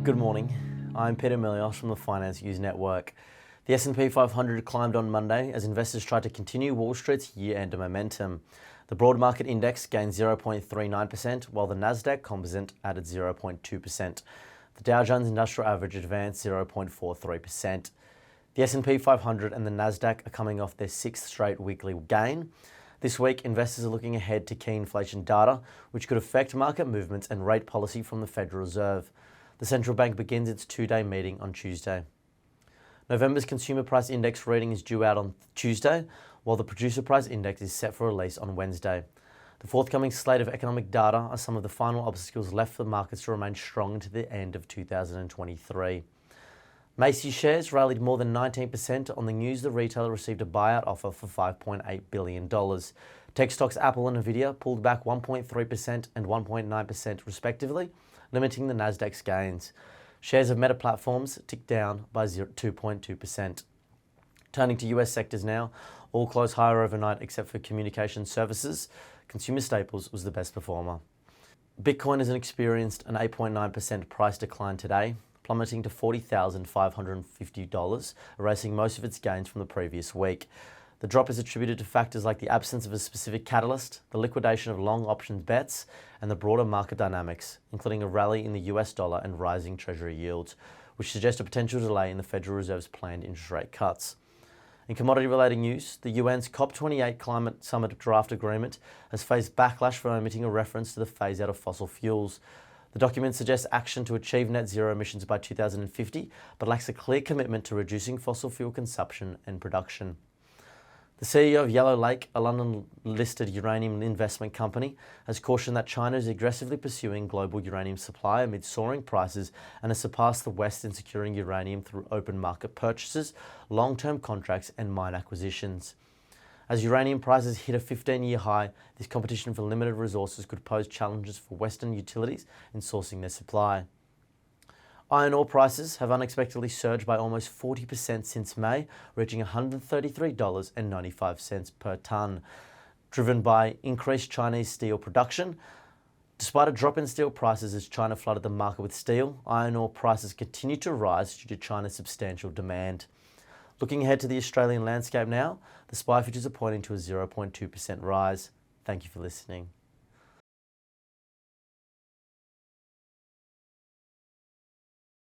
Good morning. I'm Peter Milios from the Finance News Network. The S&P 500 climbed on Monday as investors tried to continue Wall Street's year-end momentum. The broad market index gained 0.39%, while the Nasdaq Composite added 0.2%. The Dow Jones Industrial Average advanced 0.43%. The S&P 500 and the Nasdaq are coming off their sixth straight weekly gain. This week, investors are looking ahead to key inflation data, which could affect market movements and rate policy from the Federal Reserve. The central bank begins its two-day meeting on Tuesday. November's consumer price index reading is due out on Tuesday, while the producer price index is set for release on Wednesday. The forthcoming slate of economic data are some of the final obstacles left for markets to remain strong into the end of 2023. Macy's shares rallied more than 19% on the news the retailer received a buyout offer for $5.8 billion. Tech stocks Apple and Nvidia pulled back 1.3% and 1.9% respectively, limiting the Nasdaq's gains. Shares of Meta Platforms ticked down by 2.2%. Turning to US sectors now, all closed higher overnight except for communication services. Consumer staples was the best performer. Bitcoin has experienced an 8.9% price decline today, plummeting to $40,550, erasing most of its gains from the previous week. The drop is attributed to factors like the absence of a specific catalyst, the liquidation of long options bets, and the broader market dynamics, including a rally in the US dollar and rising Treasury yields, which suggest a potential delay in the Federal Reserve's planned interest rate cuts. In commodity-related news, the UN's COP28 Climate Summit Draft Agreement has faced backlash for omitting a reference to the phase-out of fossil fuels. The document suggests action to achieve net zero emissions by 2050, but lacks a clear commitment to reducing fossil fuel consumption and production. The CEO of Yellow Lake, a London-listed uranium investment company, has cautioned that China is aggressively pursuing global uranium supply amid soaring prices and has surpassed the West in securing uranium through open market purchases, long-term contracts, and mine acquisitions. As uranium prices hit a 15-year high, this competition for limited resources could pose challenges for Western utilities in sourcing their supply. Iron ore prices have unexpectedly surged by almost 40% since May, reaching $133.95 per tonne, driven by increased Chinese steel production. Despite a drop in steel prices as China flooded the market with steel, iron ore prices continue to rise due to China's substantial demand. Looking ahead to the Australian landscape now, the SPI futures are pointing to a 0.2% rise. Thank you for listening.